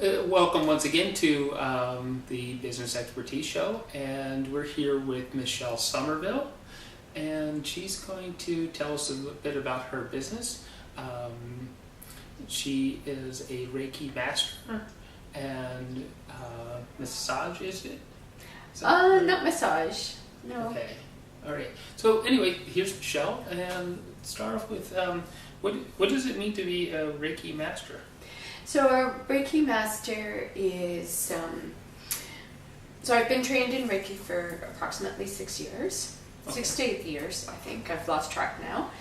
Welcome once again to the Business Expertise Show, and we're here with Michele Sommerville, and she's going to tell us a little bit about her business. She is a Reiki master and massage, is it? Not massage, no. Okay, all right. So anyway, here's Michele, and start off with what does it mean to be a Reiki master? So a Reiki master is, so I've been trained in Reiki for approximately 6 years, Okay. 6 to 8 years, I think. I've lost track now.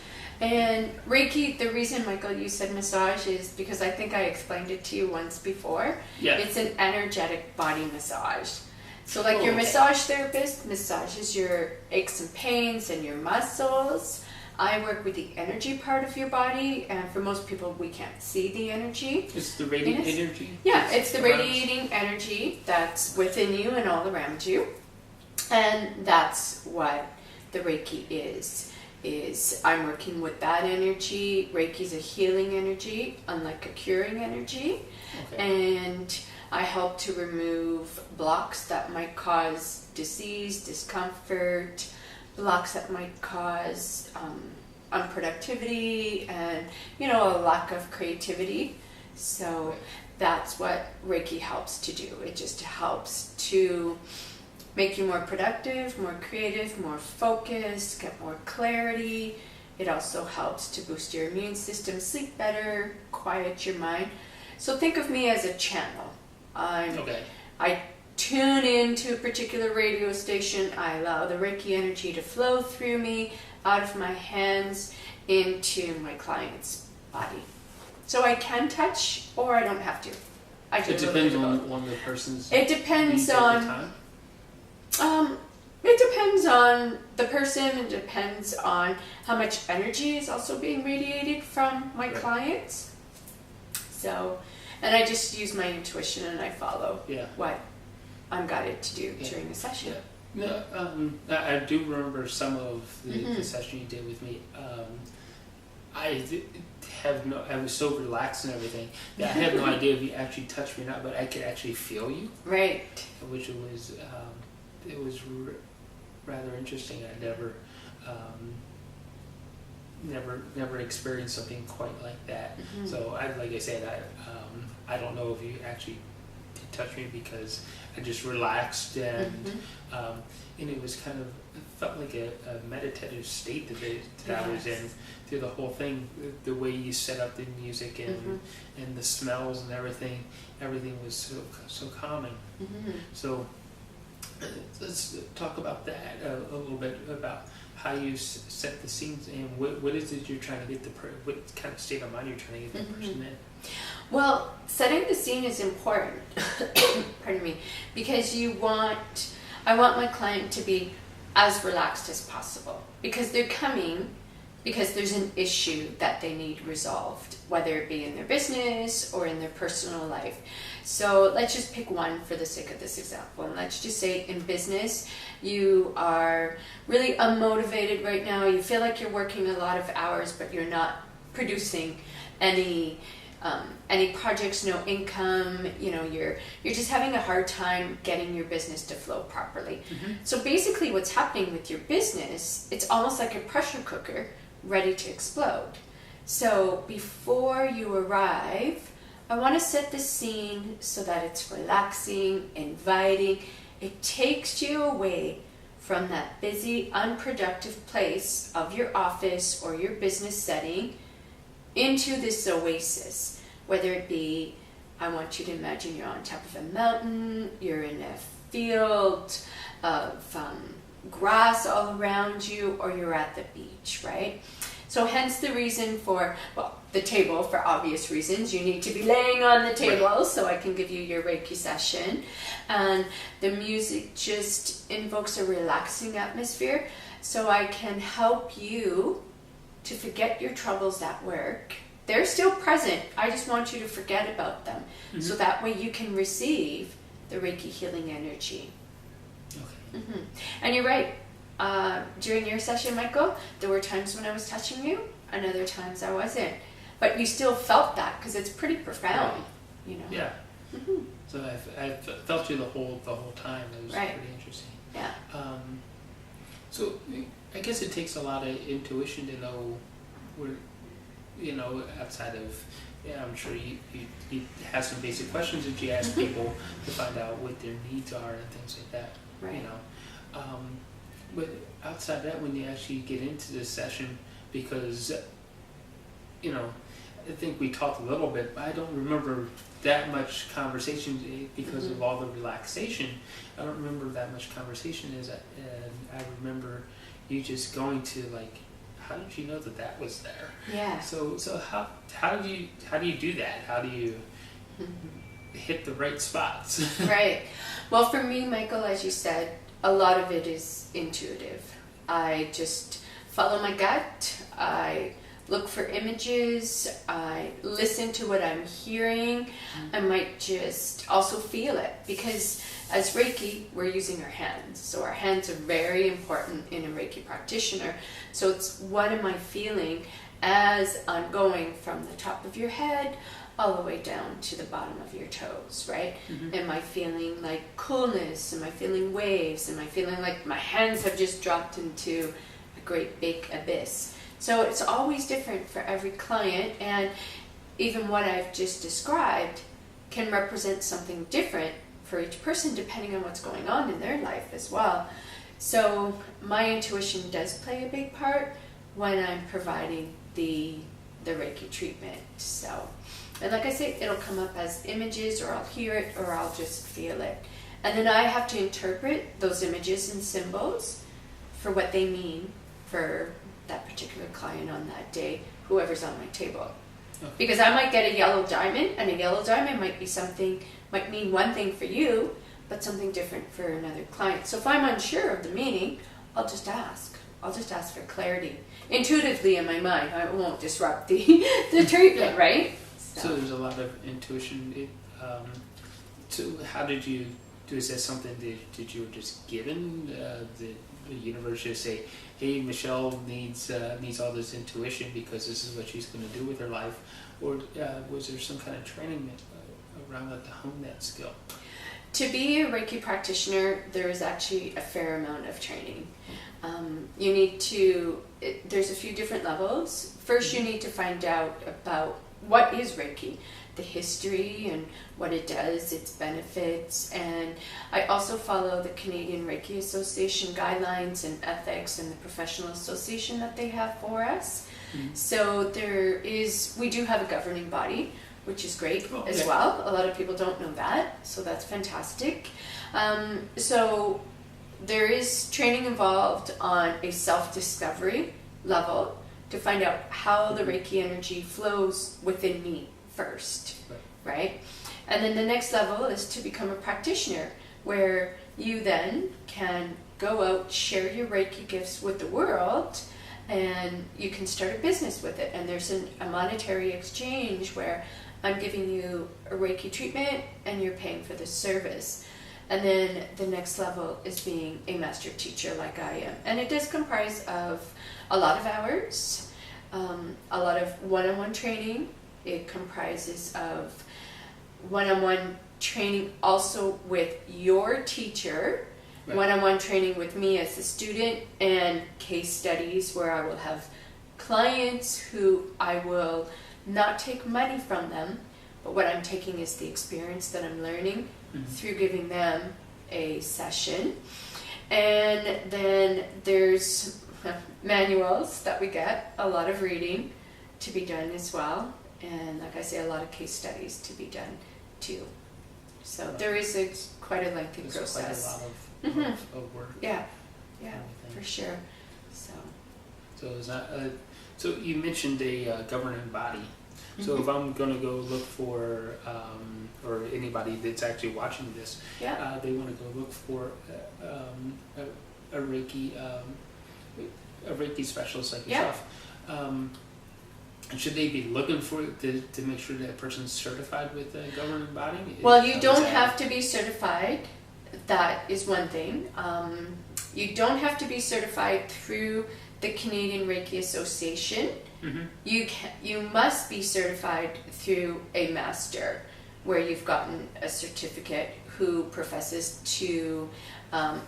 And Reiki, the reason, Michael, you said massage is because I think I explained it to you once before. Yeah. It's an energetic body massage. So like your Okay. massage therapist massages your aches and pains and your muscles. I work with the energy part of your body, and for most people, we can't see the energy. It's the radiant energy? Yeah, it's the around us. radiating energy that's within you and all around you. And that's what the Reiki is I'm working with that energy. Reiki's a healing energy, unlike a curing energy. Okay. And I help to remove blocks that might cause disease, discomfort, blocks that might cause unproductivity and, a lack of creativity. So that's what Reiki helps to do. It just helps to make you more productive, more creative, more focused, get more clarity. It also helps to boost your immune system, sleep better, quiet your mind. So think of me as a channel. I tune into a particular radio station. I allow the Reiki energy to flow through me, out of my hands, into my client's body. So I can touch, or I don't have to. I do It depends on the person's It depends needs at the on time? It depends on the person. It depends on how much energy is also being radiated from my Right. clients. So, and I just use my intuition and I follow what I'm guided to do during the session. Yeah. No, I do remember some of the session you did with me. I was so relaxed and everything that I have no idea if you actually touched me or not, but I could actually feel you. Right. Which it was rather interesting. I never experienced something quite like that. So like I said, I don't know if you actually did touch me because I just relaxed and it was kind of, it felt like a meditative state that I was in through the whole thing. The way you set up the music and the smells and everything was so calming. So let's talk about that a little bit, about how you set the scenes and what is it you're trying to get what kind of state of mind you're trying to get the person in. Well, setting the scene is important. Pardon me, because I want my client to be as relaxed as possible, because they're coming because there's an issue that they need resolved, whether it be in their business or in their personal life. So let's just pick one for the sake of this example. And let's just say in business, you are really unmotivated right now. You feel like you're working a lot of hours, but you're not producing any projects, no income. You're just having a hard time getting your business to flow properly. So basically what's happening with your business, it's almost like a pressure cooker ready to explode. So before you arrive, I want to set the scene so that it's relaxing, inviting. It takes you away from that busy, unproductive place of your office or your business setting into this oasis. Whether it be, I want you to imagine you're on top of a mountain, you're in a field of grass all around you, or you're at the beach, right? So hence the reason for, the table, for obvious reasons. You need to be laying on the table so I can give you your Reiki session. And the music just invokes a relaxing atmosphere so I can help you to forget your troubles at work. They're still present. I just want you to forget about them. So that way you can receive the Reiki healing energy. Okay. And you're right. During your session, Michael, there were times when I was touching you and other times I wasn't. But you still felt that because it's pretty profound. you know. Yeah. Mm-hmm. So I felt you the whole time. It was Right. pretty interesting. Yeah. So I guess it takes a lot of intuition to know where, you know, outside of, yeah, I'm sure you have some basic questions that you ask people to find out what their needs are and things like that. Right. You know, but outside that, when you actually get into this session, because, you know, I think we talked a little bit, but I don't remember that much conversation because of all the relaxation. I don't remember that much conversation, and I remember you just going to like, how did you know that was there? Yeah. So how do you do that? How do you hit the right spots? Right. Well, for me, Michael, as you said, a lot of it is intuitive. I just follow my gut. I look for images. I listen to what I'm hearing. I might just also feel it, because as Reiki, we're using our hands. So our hands are very important in a Reiki practitioner. So it's, what am I feeling as I'm going from the top of your head all the way down to the bottom of your toes, right? Am I feeling like coolness? Am I feeling waves? Am I feeling like my hands have just dropped into a great big abyss? So it's always different for every client, and even what I've just described can represent something different for each person depending on what's going on in their life as well. So my intuition does play a big part when I'm providing the Reiki treatment. So, and like I say, it'll come up as images, or I'll hear it, or I'll just feel it. And then I have to interpret those images and symbols for what they mean for that particular client on that day, whoever's on my table. Okay. Because I might get a yellow diamond, and a yellow diamond might mean one thing for you, but something different for another client. So if I'm unsure of the meaning, I'll just ask. I'll just ask for clarity. Intuitively in my mind, I won't disrupt the treatment, right? So there's a lot of intuition. So how did you do? Is that something that you were just given? The universe just say, hey, Michelle needs all this intuition because this is what she's going to do with her life? Or was there some kind of training around that to hone that skill? To be a Reiki practitioner, there is actually a fair amount of training. You need to, there's a few different levels. First, you need to find out about what is Reiki, the history and what it does, its benefits. And I also follow the Canadian Reiki Association guidelines and ethics and the professional association that they have for us. So we do have a governing body, which is great as well. A lot of people don't know that, so that's fantastic. So there is training involved on a self-discovery level to find out how the Reiki energy flows within me first, right? And then the next level is to become a practitioner, where you then can go out, share your Reiki gifts with the world, and you can start a business with it. And there's a monetary exchange where I'm giving you a Reiki treatment and you're paying for the service. And then the next level is being a master teacher like I am. And it does comprise of a lot of hours, a lot of one-on-one training. It comprises of one-on-one training also with your teacher, one-on-one training with me as a student, and case studies where I will have clients who I will not take money from them, but what I'm taking is the experience that I'm learning through giving them a session. And then there's manuals that we get, a lot of reading to be done as well, and like I say, a lot of case studies to be done too. So there is quite a lengthy process. Quite a lot of work. Yeah, for sure. So is that so you mentioned a governing body. So if I'm going to go look for, or anybody that's actually watching this, they want to go look for a Reiki specialist like yourself. Should they be looking for to make sure that person's certified with the governing body? Well, you don't have to be certified. That is one thing. You don't have to be certified through the Canadian Reiki Association. You must be certified through a master, where you've gotten a certificate who professes to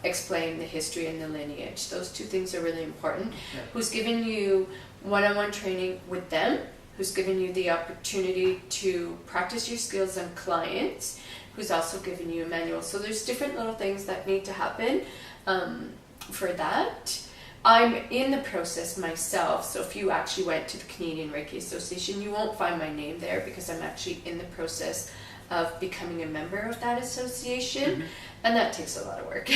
explain the history and the lineage. Those two things are really important. Yeah. Who's given you one-on-one training with them, who's given you the opportunity to practice your skills on clients, who's also given you a manual. So there's different little things that need to happen for that. I'm in the process myself, so if you actually went to the Canadian Reiki Association, you won't find my name there because I'm actually in the process of becoming a member of that association, and that takes a lot of work.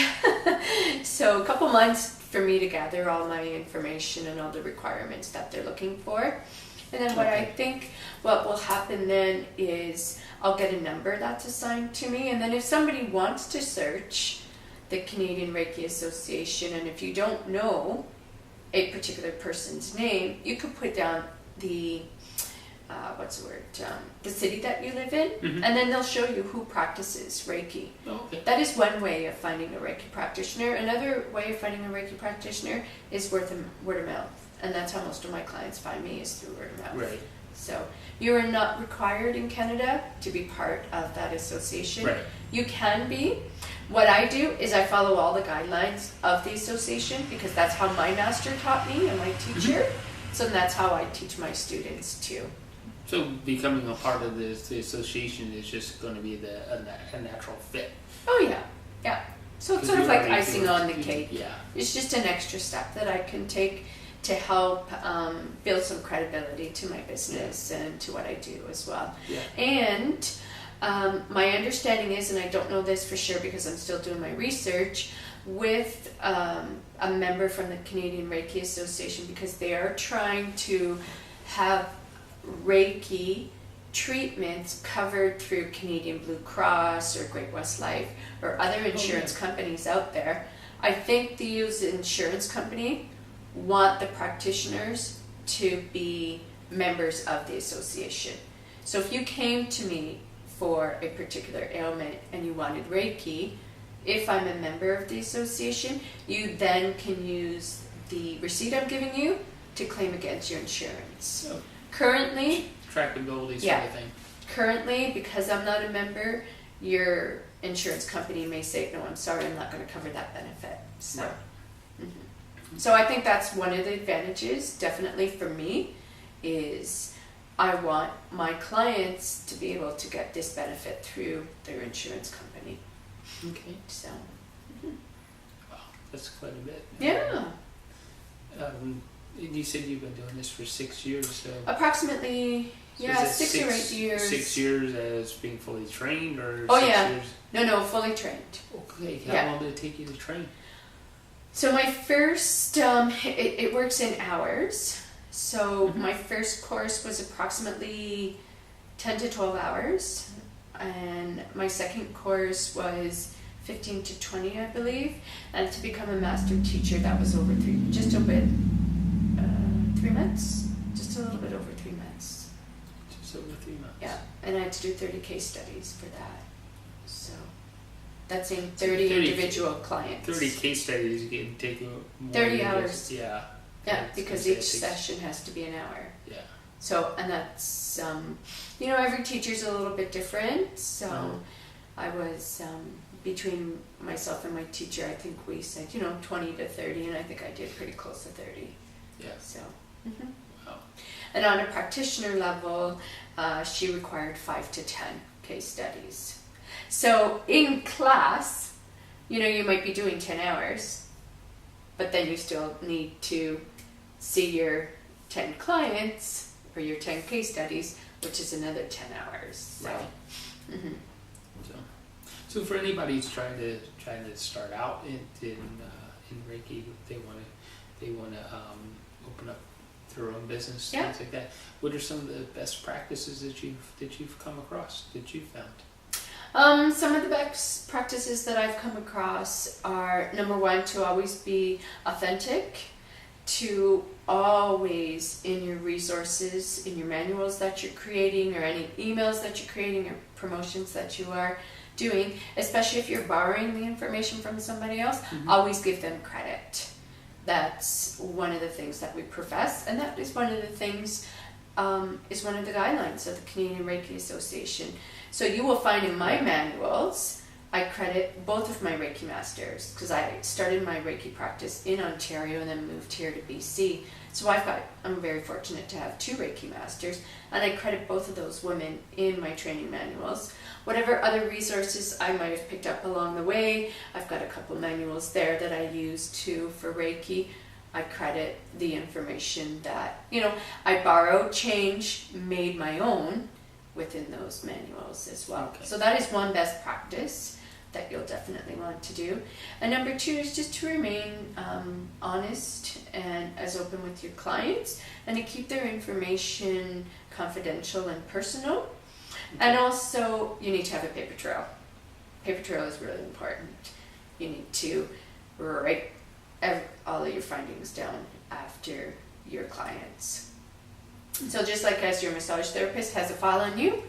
So a couple months for me to gather all my information and all the requirements that they're looking for. And then what I think what will happen then is I'll get a number that's assigned to me, and then if somebody wants to search the Canadian Reiki Association, and if you don't know a particular person's name, you could put down the the city that you live in, and then they'll show you who practices Reiki. That is one way of finding a Reiki practitioner. Another way of finding a Reiki practitioner is word of mouth, and that's how most of my clients find me, is through word of mouth. Right. So you are not required in Canada to be part of that association. Right. You can be. What I do is I follow all the guidelines of the association, because that's how my master taught me and my teacher. So that's how I teach my students too. So becoming a part of the association is just going to be a natural fit. Oh yeah, yeah. So it's sort of like icing on the you, cake. Yeah. It's just an extra step that I can take to help build some credibility to my business and to what I do as well. Yeah. And my understanding is, and I don't know this for sure because I'm still doing my research, with a member from the Canadian Reiki Association, because they are trying to have Reiki treatments covered through Canadian Blue Cross or Great West Life or other insurance companies out there. I think the insurance company want the practitioners to be members of the association. So if you came to me for a particular ailment and you wanted Reiki, if I'm a member of the association, you then can use the receipt I'm giving you to claim against your insurance. Oh. Currently, trackability sort of thing. Currently, because I'm not a member, your insurance company may say, no, I'm sorry, I'm not going to cover that benefit. So, Right. So I think that's one of the advantages, definitely for me, is I want my clients to be able to get this benefit through their insurance company. Okay. So, Wow, that's quite a bit. yeah. You said you've been doing this for 6 years, so Approximately, so yeah, is that 6 or 8 years. 6 years as being fully trained, or Oh, 6 yeah. years? No, fully trained. Okay, how Yeah. long did it take you to train? So my first, it works in hours. So my first course was approximately 10 to 12 hours. And my second course was 15 to 20, I believe. And to become a master teacher, that was over 3 months. Just a little bit over 3 months. Just over 3 months. Yeah. And I had to do 30 case studies for that. So that's in 30 individual clients. 30 case studies can take more 30 than hours. just- yeah. Yeah, It's because gonna each take- session has to be an hour. Yeah. So, and that's, every teacher's a little bit different. So I was, between myself and my teacher, I think we said, 20 to 30, and I think I did pretty close to 30. Yeah. So, Wow. and on a practitioner level, she required 5 to 10 case studies. So in class, you might be doing 10 hours, but then you still need to see your 10 clients or your 10 case studies, which is another 10 hours. So, Right. So for anybody who's trying to start out in Reiki, they want to open up their own business, things like that. What are some of the best practices that you've come across, that you've found? Some of the best practices that I've come across are, number one, to always be authentic, to always, in your resources, in your manuals that you're creating, or any emails that you're creating, or promotions that you are doing, especially if you're borrowing the information from somebody else, always give them credit. That's one of the things that we profess, and that is one of the things, is one of the guidelines of the Canadian Reiki Association. So you will find in my manuals, I credit both of my Reiki masters, because I started my Reiki practice in Ontario and then moved here to BC. So I'm very fortunate to have 2 Reiki masters, and I credit both of those women in my training manuals. Whatever other resources I might have picked up along the way, I've got a couple manuals there that I use too for Reiki. I credit the information that, I borrowed, changed, made my own within those manuals as well. Okay. So that is one best practice that you'll definitely want to do. And number 2 is just to remain honest and as open with your clients, and to keep their information confidential and personal. Okay. And also, you need to have a paper trail. Paper trail is really important. You need to write all of your findings down after your clients. So just like as your massage therapist has a file on you,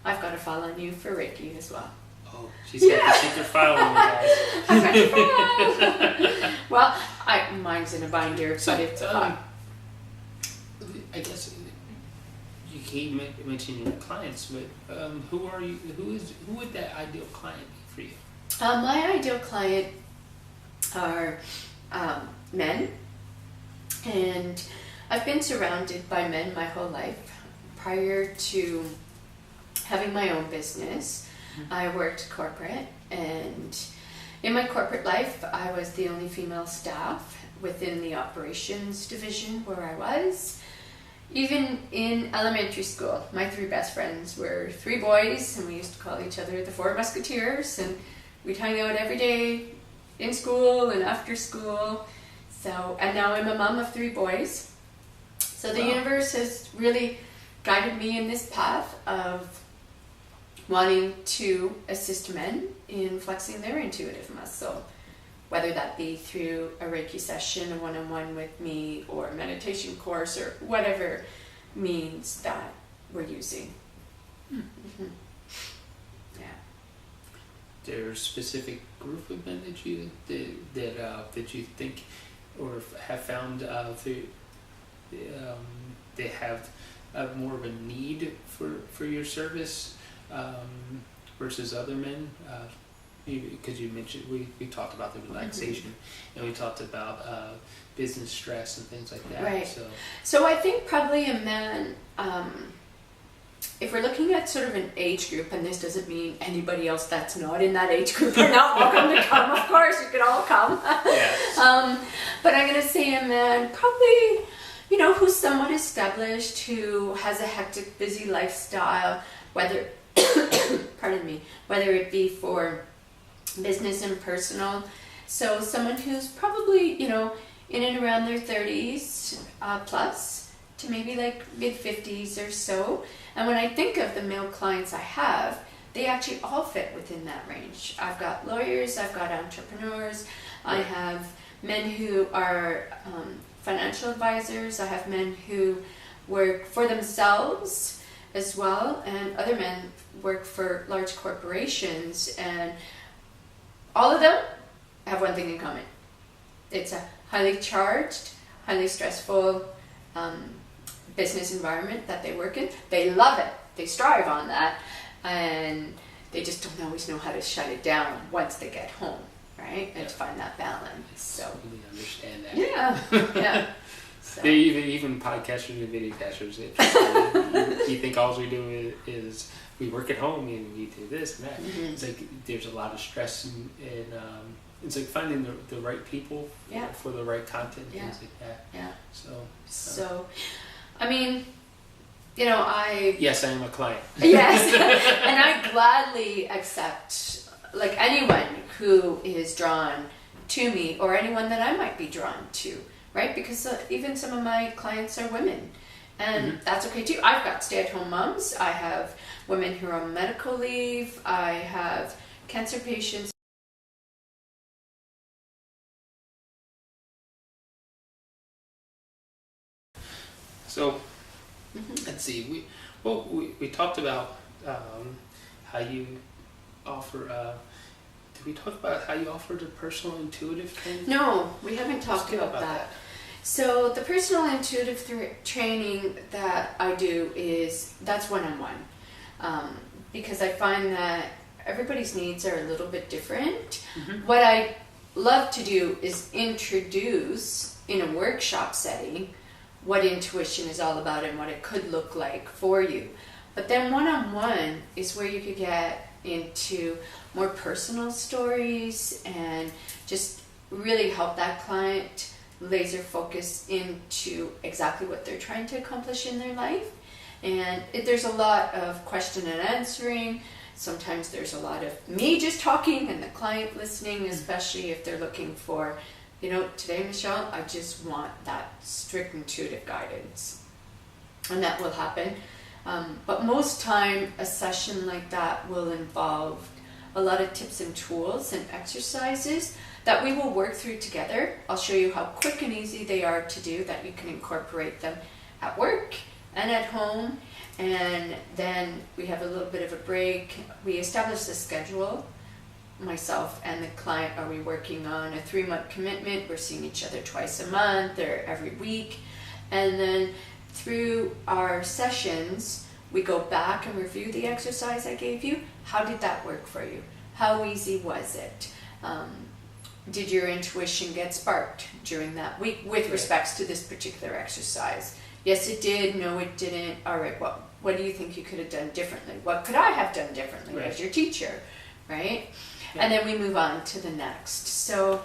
I've got a file on you for Reiki as well. Oh, she's got the secret file on you guys. I've got your file. Well, mine's in a binder, So, but it's I guess you keep mentioning your clients, but who are you? Who would that ideal client be for you? My ideal client are men, and I've been surrounded by men my whole life. Prior to having my own business, I worked corporate, and in my corporate life, I was the only female staff within the operations division where I was. Even in elementary school, my 3 best friends were 3 boys, and we used to call each other the 4 Musketeers, and we'd hang out every day in school and after school. So, and now I'm a mom of 3 boys. So the universe has really guided me in this path of wanting to assist men in flexing their intuitive muscle, whether that be through a Reiki session, a one-on-one with me, or a meditation course, or whatever means that we're using. Mm-hmm. Yeah. There a specific group of men that you think or have found they have more of a need for your service versus other men? Because you mentioned we talked about the relaxation, and we talked about business stress and things like that. Right. So I think probably a man, if we're looking at sort of an age group, and this doesn't mean anybody else that's not in that age group are not welcome to come. Of course, you could all come. Yes. But I'm going to say a man probably, who's somewhat established, who has a hectic, busy lifestyle, whether whether it be for business and personal. So someone who's probably, in and around their 30s plus to maybe like mid 50s or so. And when I think of the male clients I have, they actually all fit within that range. I've got lawyers, I've got entrepreneurs, I have men who are financial advisors, I have men who work for themselves as well, and other men work for large corporations, and all of them have one thing in common. It's a highly charged, highly stressful business environment that they work in. They love it. They strive on that, and they just don't always know how to shut it down once they get home, right? And to find that balance. So I really understand that. Yeah. So. Even podcasters and video casters, you think all we do is we work at home and we do this and that. Mm-hmm. It's like there's a lot of stress and it's like finding the right people for the right content and things like that. Yeah. So I mean, Yes, I am a client. Yes, and I gladly accept anyone who is drawn to me, or anyone that I might be drawn to, right? Because even some of my clients are women, and that's okay too. I've got stay-at-home moms. I have women who are on medical leave. I have cancer patients. So, let's see. We talked about how you offer. Did we talk about how you offer the personal intuitive training? No, we haven't talked about that. So the personal intuitive training that I do that's one-on-one. because I find that everybody's needs are a little bit different. Mm-hmm. What I love to do is introduce in a workshop setting what intuition is all about and what it could look like for you. But then one-on-one is where you could get into more personal stories and just really help that client laser focus into exactly what they're trying to accomplish in their life. And there's a lot of question and answering. Sometimes there's a lot of me just talking and the client listening, especially if they're looking for, today, Michelle, I just want that strict intuitive guidance. And that will happen. But most time, a session like that will involve a lot of tips and tools and exercises that we will work through together. I'll show you how quick and easy they are to do, that you can incorporate them at work and at home. And then we have a little bit of a break. We establish a schedule. Myself and the client, are we working on a 3-month commitment? We're seeing each other twice a month or every week. And then through our sessions, we go back and review the exercise I gave you. How did that work for you? How easy was it? Did your intuition get sparked during that week with respects to this particular exercise? Yes, it did. No, it didn't. All right, what do you think you could have done differently? What could I have done differently as your teacher, right? Yeah. And then we move on to the next. So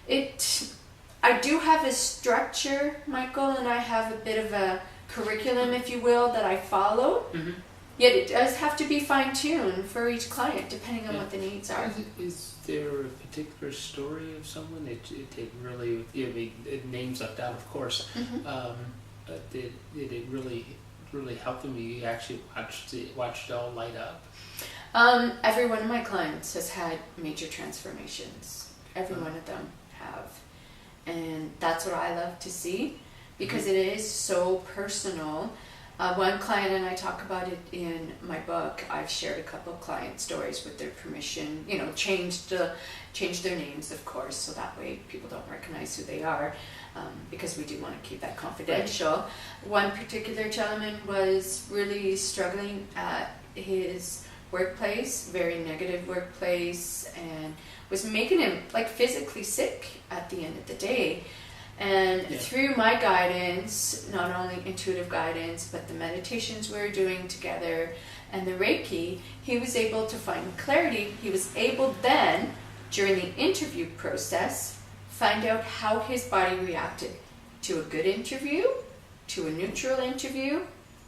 I do have a structure, Michael, and I have a bit of a curriculum, if you will, that I follow. Mm-hmm. Yet it does have to be fine-tuned for each client, depending on what the needs are. Is there a particular story of someone? It really, it names left out, of course. Mm-hmm. But did it really help them? You actually watched it all light up? Every one of my clients has had major transformations. Every one of them have. And that's what I love to see, because it is so personal. One client, and I talk about it in my book, I've shared a couple of client stories with their permission, changed their names, of course, so that way people don't recognize who they are, because we do want to keep that confidential. Right. One particular gentleman was really struggling at his workplace, very negative workplace, and was making him physically sick at the end of the day. And through my guidance, not only intuitive guidance, but the meditations we were doing together and the Reiki, he was able to find clarity. He was able then, during the interview process, find out how his body reacted to a good interview, to a neutral interview,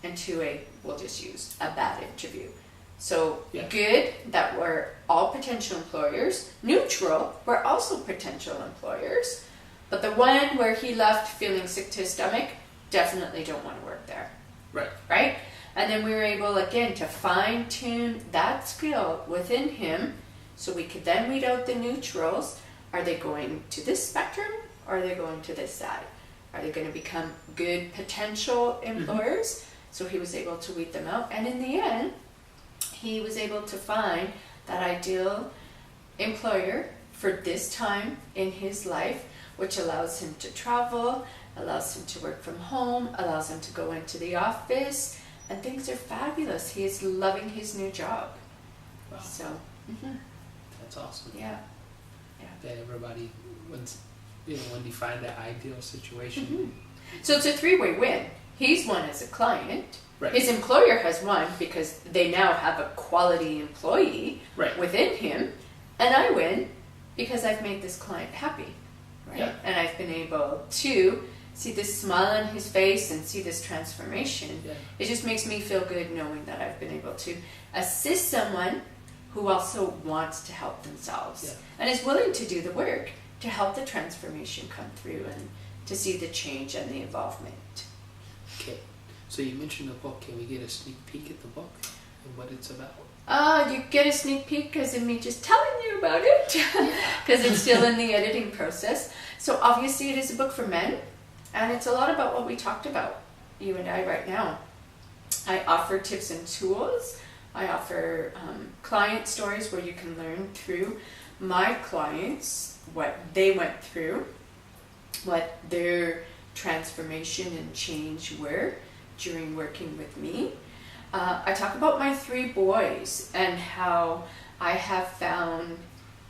and to we'll just use a bad interview. So good, that we're all potential employers. Neutral, we're also potential employers. But the one where he left feeling sick to his stomach, definitely don't want to work there. Right? And then we were able, again, to fine-tune that skill within him, so we could then weed out the neutrals. Are they going to this spectrum, or are they going to this side? Are they going to become good potential employers? Mm-hmm. So he was able to weed them out. And in the end, he was able to find that ideal employer for this time in his life, which allows him to travel, allows him to work from home, allows him to go into the office, and things are fabulous. He is loving his new job. Wow. So, that's awesome. Yeah. That everybody, when you find that ideal situation. So it's a 3-way win. He's won as a client. Right. His employer has won because they now have a quality employee within him, and I win because I've made this client happy. Right? Yeah. And I've been able to see this smile on his face and see this transformation. Yeah. It just makes me feel good knowing that I've been able to assist someone who also wants to help themselves and is willing to do the work to help the transformation come through and to see the change and the involvement. Okay. So you mentioned the book. Can we get a sneak peek at the book and what it's about? You get a sneak peek because of me just telling you about it, because it's still in the editing process. So obviously it is a book for men, and it's a lot about what we talked about, you and I, right now. I offer tips and tools. I offer client stories where you can learn through my clients what they went through, what their transformation and change were during working with me. I talk about my 3 boys and how I have found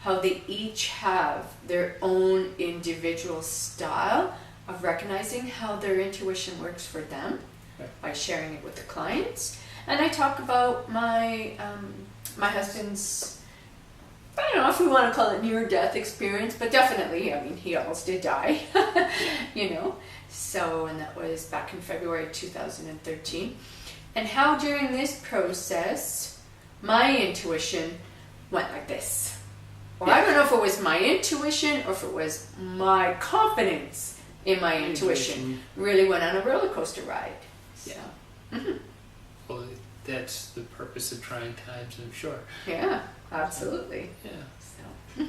how they each have their own individual style of recognizing how their intuition works for them by sharing it with the clients. And I talk about my my husband's, I don't know if we want to call it near-death experience, but definitely, I mean, he almost did die, you know. So, and that was back in February 2013. And how during this process, my intuition went like this. Or I don't know if it was my intuition or if it was my confidence in my intuition really went on a roller coaster ride. So. Yeah. Well, that's the purpose of trying times, I'm sure. Yeah, absolutely. Yeah.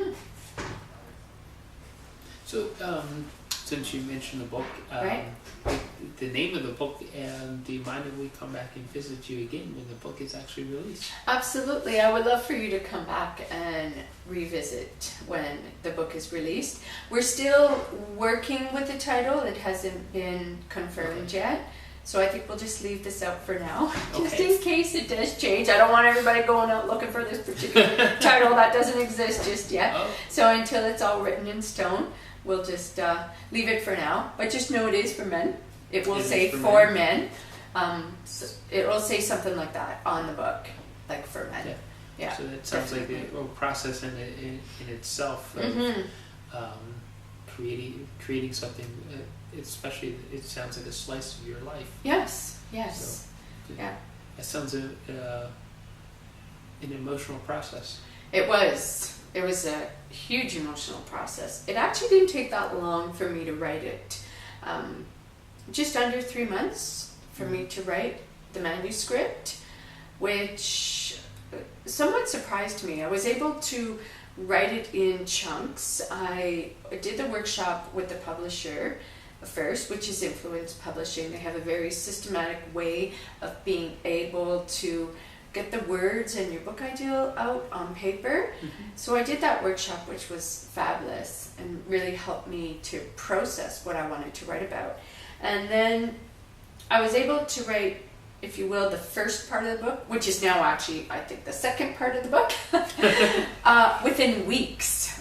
So. So, since you mentioned the book, right. the name of the book, and do you mind if we come back and visit you again when the book is actually released? Absolutely. I would love for you to come back and revisit when the book is released. We're still working with the title. It hasn't been confirmed yet. So I think we'll just leave this out for now, just in case it does change. I don't want everybody going out looking for this particular title that doesn't exist just yet. Oh. So until it's all written in stone, we'll just leave it for now. But just know it is for men. It will say for men. So it will say something like that on the book, like for men. Yeah. So that sounds definitely. Like a process in itself of creating something. Especially, it sounds like a slice of your life. Yes. So, yeah. That sounds an emotional process. It was a huge emotional process. It actually didn't take that long for me to write it. Just under 3 months for me to write the manuscript, which somewhat surprised me. I was able to write it in chunks. I did the workshop with the publisher first, which is Influence Publishing. They have a very systematic way of being able to get the words and your book idea out on paper. So I did that workshop, which was fabulous and really helped me to process what I wanted to write about. And then I was able to write, if you will, the first part of the book, which is now actually, I think, the second part of the book, within weeks.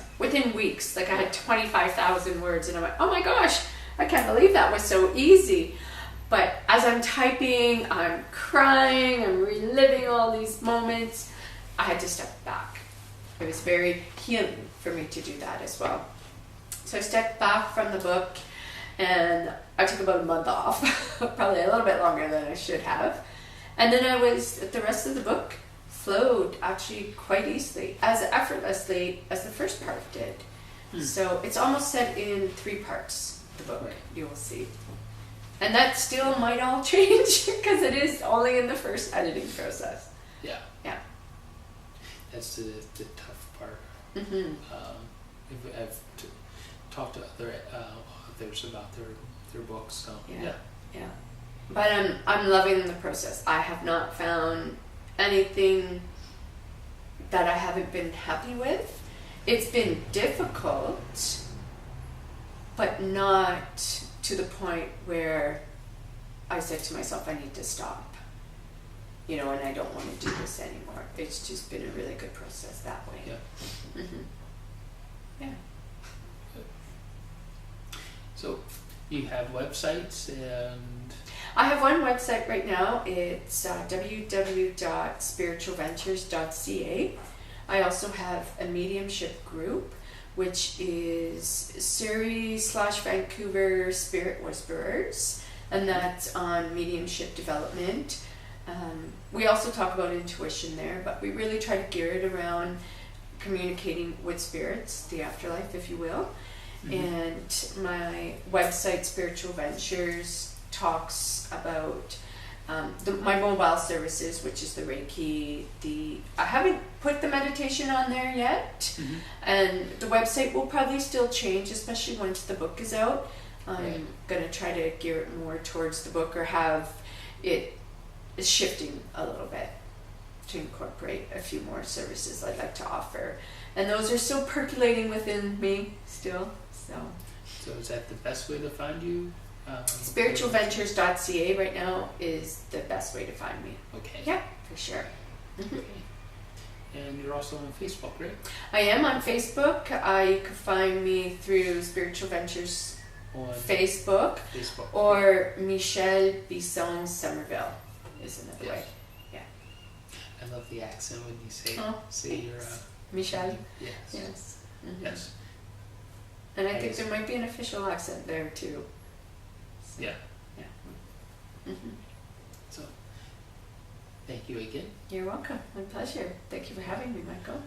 Like I had 25,000 words and I went, oh my gosh, I can't believe that was so easy. But as I'm typing, I'm crying, I'm reliving all these moments. I had to step back. It was very healing for me to do that as well. So I stepped back from the book and I took about a month off, probably a little bit longer than I should have. And then the rest of the book flowed actually quite easily, as effortlessly as the first part did. So it's almost set in 3 parts. The book, you will see, and that still might all change because it is only in the first editing process. Yeah. That's the tough part. I've talked to other authors about their books. So yeah. But I'm loving the process. I have not found anything that I haven't been happy with. It's been difficult, but not to the point where I said to myself, I need to stop, and I don't want to do this anymore. It's just been a really good process that way. Yeah. Yeah. So you have websites, and I have one website right now. It's www.spiritualventures.ca. I also have a mediumship group, which is Surrey/Vancouver Spirit Whisperers, and that's on mediumship development. We also talk about intuition there, but we really try to gear it around communicating with spirits, the afterlife, if you will. And my website, Spiritual Ventures, talks about my mobile services, which is the Reiki. I haven't put the meditation on there yet, and the website will probably still change, especially once the book is out. I'm gonna try to gear it more towards the book, or have it shifting a little bit to incorporate a few more services I'd like to offer, and those are still percolating within me still. So is that the best way to find you? Spiritualventures.ca right now is the best way to find me. Okay. Yeah, for sure. Okay. And you're also on Facebook, right? I am on Facebook. You can find me through Spiritual Ventures On Facebook, Facebook. or Michele Sommerville is another Yes. way. I love the accent when you say your Michele. Yes. Yes. Mhm. Yes. And I think Nice. there might be an official accent there too. So, Yeah. yeah. Mhm. So, thank you again. You're welcome. My pleasure. Thank you for having me, Michael.